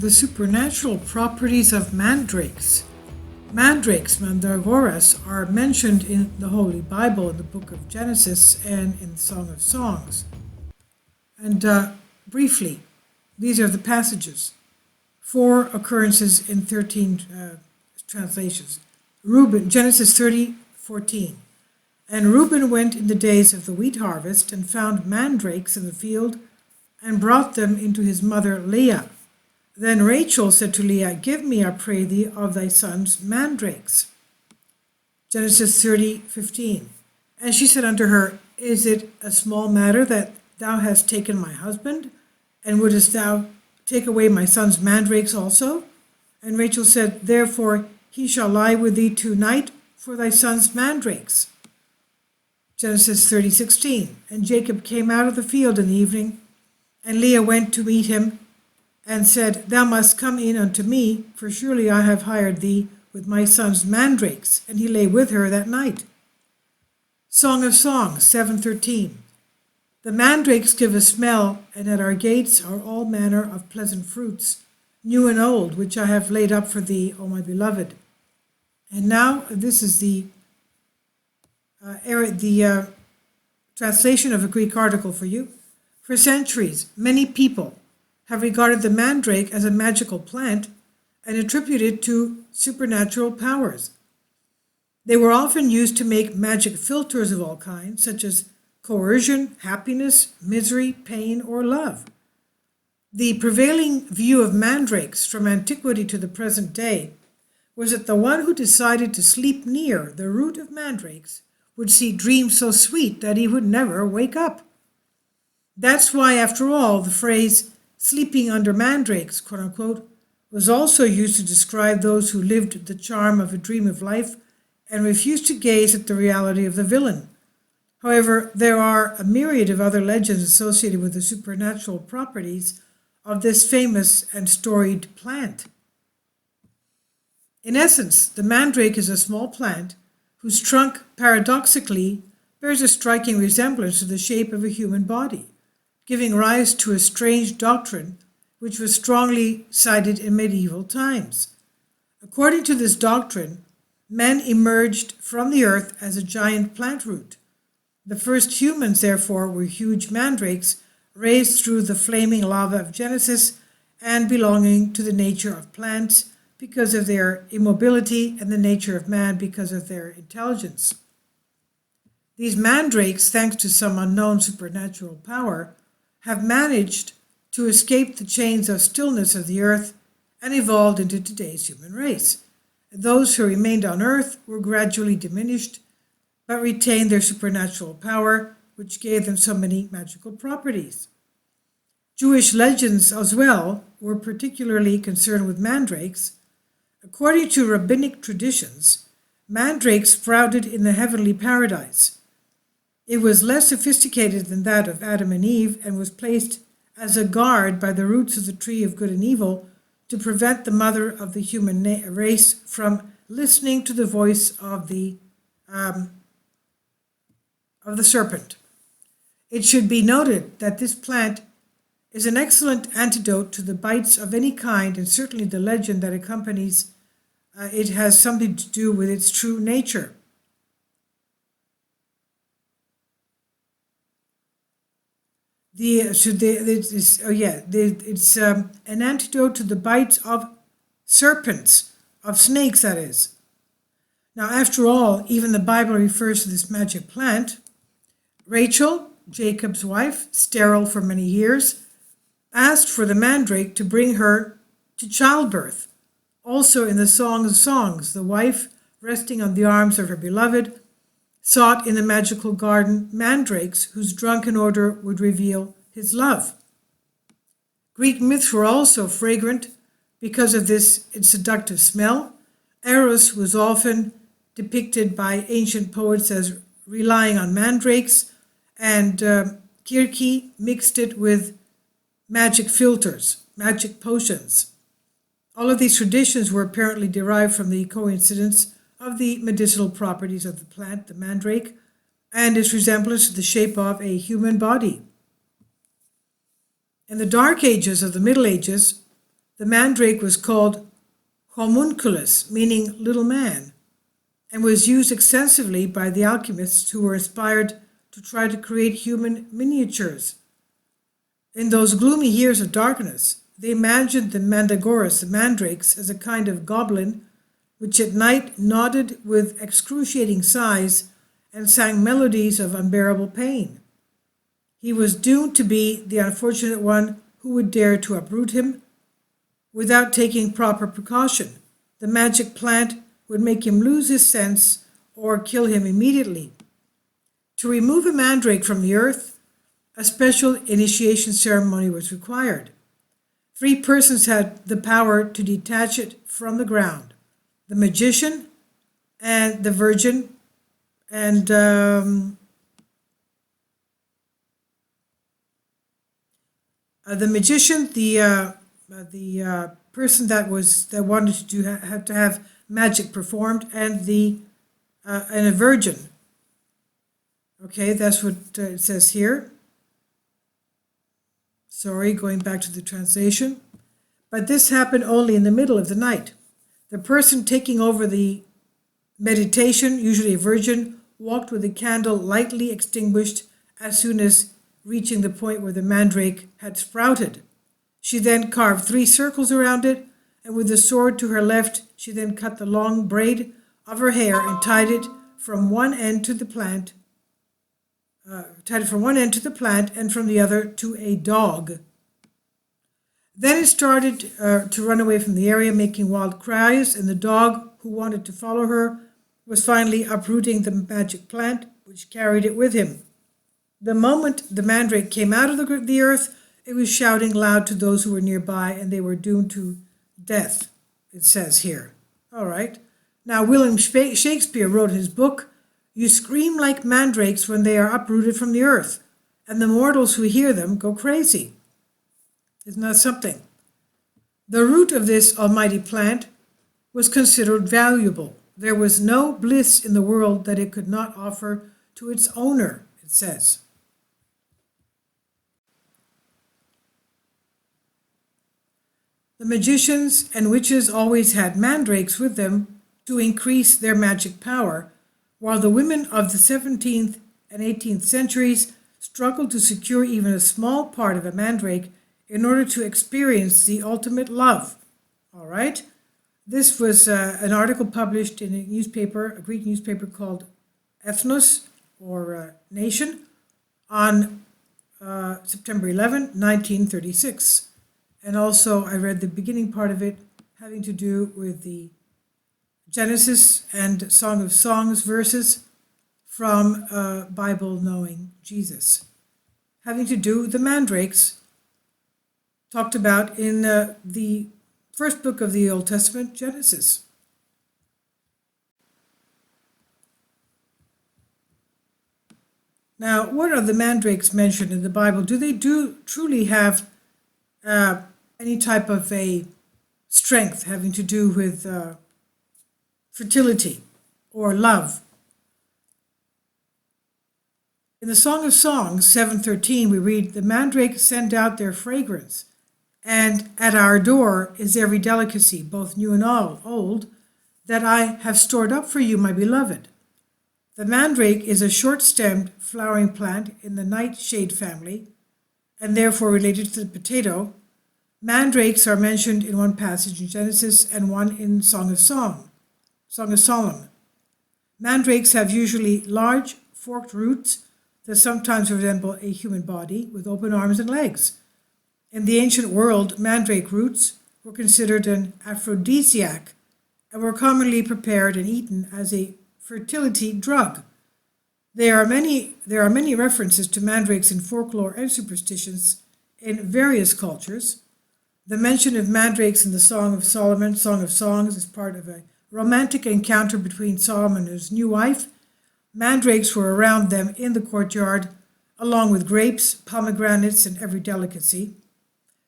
the supernatural properties of mandrakes. Mandrakes, mandragoras, are mentioned in the Holy Bible in the book of Genesis and in the Song of Songs. And briefly, these are the passages. 4 occurrences in 13 translations. Genesis 30:14. And Reuben went in the days of the wheat harvest and found mandrakes in the field and brought them into his mother Leah. Then Rachel said to Leah, "Give me, I pray thee, of thy son's mandrakes." Genesis 30:15. And she said unto her, "Is it a small matter that thou hast taken my husband? And wouldest thou take away my son's mandrakes also?" And Rachel said, "Therefore he shall lie with thee tonight for thy son's mandrakes." Genesis 30:16. And Jacob came out of the field in the evening, and Leah went to meet him, and said, "Thou must come in unto me, for surely I have hired thee with my son's mandrakes." And he lay with her that night. Song of Songs 7:13. The mandrakes give a smell, and at our gates are all manner of pleasant fruits, new and old, which I have laid up for thee, O my beloved. And now this is the translation of a Greek article for you. For centuries, many people have regarded the mandrake as a magical plant and attributed it to supernatural powers. They were often used to make magic filters of all kinds, such as coercion, happiness, misery, pain, or love. The prevailing view of mandrakes from antiquity to the present day was that the one who decided to sleep near the root of mandrakes would see dreams so sweet that he would never wake up. That's why, after all, the phrase sleeping under mandrakes, quote unquote, was also used to describe those who lived the charm of a dream of life and refused to gaze at the reality of the villain. However, there are a myriad of other legends associated with the supernatural properties of this famous and storied plant. In essence, the mandrake is a small plant whose trunk paradoxically bears a striking resemblance to the shape of a human body, giving rise to a strange doctrine which was strongly cited in medieval times. According to this doctrine, men emerged from the earth as a giant plant root. The first humans, therefore, were huge mandrakes raised through the flaming lava of Genesis and belonging to the nature of plants because of their immobility and the nature of man because of their intelligence. These mandrakes, thanks to some unknown supernatural power, have managed to escape the chains of stillness of the earth and evolved into today's human race. Those who remained on earth were gradually diminished, but retained their supernatural power, which gave them so many magical properties. Jewish legends as well were particularly concerned with mandrakes. According to rabbinic traditions, mandrakes sprouted in the heavenly paradise. It was less sophisticated than that of Adam and Eve and was placed as a guard by the roots of the tree of good and evil to prevent the mother of the human race from listening to the voice of the serpent. It should be noted that this plant is an excellent antidote to the bites of any kind, and certainly the legend that accompanies it has something to do with its true nature. It's an antidote to the bites of serpents, of snakes, that is. Now, after all, even the Bible refers to this magic plant. Rachel, Jacob's wife, sterile for many years, asked for the mandrake to bring her to childbirth. Also in the Song of Songs, the wife, resting on the arms of her beloved, sought in the magical garden mandrakes whose drunken odor would reveal his love. Greek myths were also fragrant because of its seductive smell. Eros was often depicted by ancient poets as relying on mandrakes, and Kirki mixed it with magic filters, magic potions. All of these traditions were apparently derived from the coincidence of the medicinal properties of the plant, the mandrake, and its resemblance to the shape of a human body. In the Dark Ages of the Middle Ages, The mandrake was called homunculus, meaning little man, and was used extensively by the alchemists who were inspired to try to create human miniatures. In those gloomy years of darkness, they imagined the mandragoras, the mandrakes, as a kind of goblin which at night nodded with excruciating sighs and sang melodies of unbearable pain. He was doomed to be the unfortunate one who would dare to uproot him without taking proper precaution. The magic plant would make him lose his sense or kill him immediately. To remove a mandrake from the earth, a special initiation ceremony was required. 3 persons had the power to detach it from the ground: the magician and the virgin, and the magician, the person that wanted to have magic performed, and a virgin. Okay, that's what it says here. Sorry, going back to the translation. But this happened only in the middle of the night. The person taking over the meditation, usually a virgin, walked with the candle lightly extinguished as soon as reaching the point where the mandrake had sprouted. She then carved 3 circles around it, and with the sword to her left, she then cut the long braid of her hair and tied it from one end to the plant, and from the other to a dog. Then it started to run away from the area, making wild cries, and the dog, who wanted to follow her, was finally uprooting the magic plant, which carried it with him. The moment the mandrake came out of the earth, it was shouting loud to those who were nearby, and they were doomed to death, it says here. All right. Now, William Shakespeare wrote his book, "You scream like mandrakes when they are uprooted from the earth, and the mortals who hear them go crazy." Isn't that something? The root of this almighty plant was considered valuable. There was no bliss in the world that it could not offer to its owner, it says. The magicians and witches always had mandrakes with them to increase their magic power, while the women of the 17th and 18th centuries struggled to secure even a small part of a mandrake in order to experience the ultimate love. All right? This was an article published in a Greek newspaper called Ethnos, or Nation, on September 11, 1936. And also I read the beginning part of it having to do with the Genesis and Song of Songs verses from Bible Knowing Jesus, having to do with the mandrakes talked about in the first book of the Old Testament, Genesis. Now, what are the mandrakes mentioned in the Bible? Do they truly have any type of a strength having to do with fertility or love? In the Song of Songs 7:13, we read, "The mandrake send out their fragrance, and at our door is every delicacy, both new and old, that I have stored up for you, my beloved." The mandrake is a short-stemmed flowering plant in the nightshade family, and therefore related to the potato. Mandrakes are mentioned in one passage in Genesis and one in Song of Solomon. Mandrakes have usually large, forked roots that sometimes resemble a human body with open arms and legs. In the ancient world, mandrake roots were considered an aphrodisiac and were commonly prepared and eaten as a fertility drug. There are many references to mandrakes in folklore and superstitions in various cultures. The mention of mandrakes in the Song of Solomon, Song of Songs, is part of a romantic encounter between Solomon and his new wife. Mandrakes were around them in the courtyard, along with grapes, pomegranates, and every delicacy.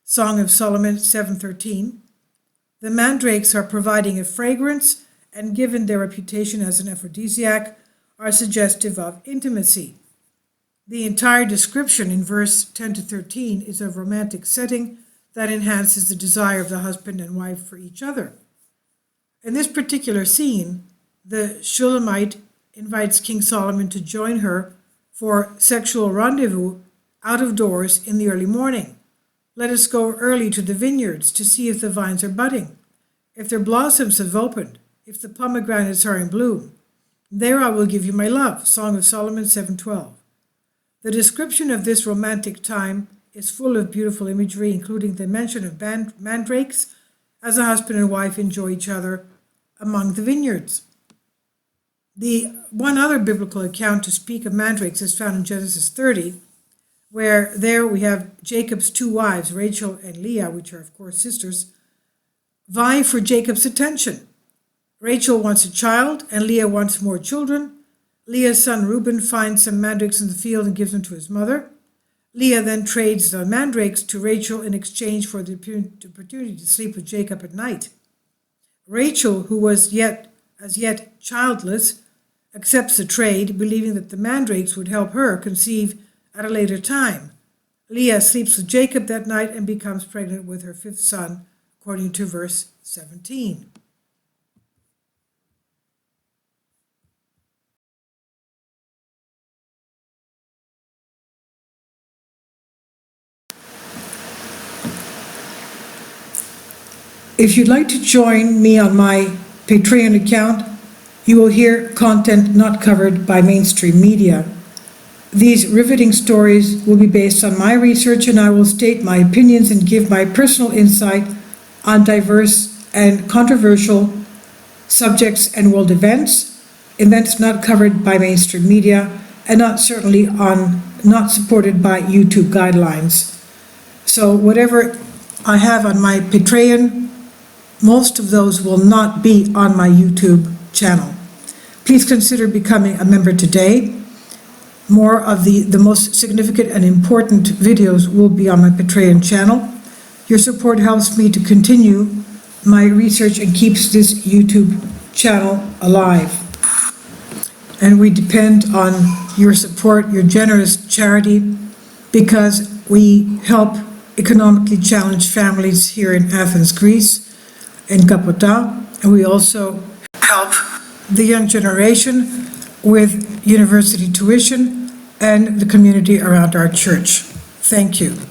Song of Solomon 7:13. The mandrakes are providing a fragrance, and given their reputation as an aphrodisiac, are suggestive of intimacy. The entire description in verse 10 to 13 is of romantic setting that enhances the desire of the husband and wife for each other. In this particular scene, the Shulamite invites King Solomon to join her for sexual rendezvous out of doors in the early morning. Let us go early to the vineyards to see if the vines are budding, if their blossoms have opened, if the pomegranates are in bloom. There I will give you my love. Song of Solomon 7:12. The description of this romantic time is full of beautiful imagery, including the mention of mandrakes as a husband and wife enjoy each other among the vineyards. The one other biblical account to speak of mandrakes is found in Genesis 30, where there we have Jacob's two wives, Rachel and Leah, which are of course sisters, vie for Jacob's attention. Rachel wants a child and Leah wants more children. Leah's son Reuben finds some mandrakes in the field and gives them to his mother. Leah then trades the mandrakes to Rachel in exchange for the opportunity to sleep with Jacob at night. Rachel, who was as yet childless, accepts the trade, believing that the mandrakes would help her conceive at a later time. Leah sleeps with Jacob that night and becomes pregnant with her fifth son, according to verse 17. If you'd like to join me on my Patreon account, you will hear content not covered by mainstream media. These riveting stories will be based on my research, and I will state my opinions and give my personal insight on diverse and controversial subjects and world events not covered by mainstream media, and not supported by YouTube guidelines. So whatever I have on my Patreon, most of those will not be on my YouTube channel. Please consider becoming a member today. More of the most significant and important videos will be on my Patreon channel. Your support helps me to continue my research and keeps this YouTube channel alive. And we depend on your support, your generous charity, because we help economically challenged families here in Athens, Greece, in Kapota, and we also help the young generation with university tuition and the community around our church. Thank you.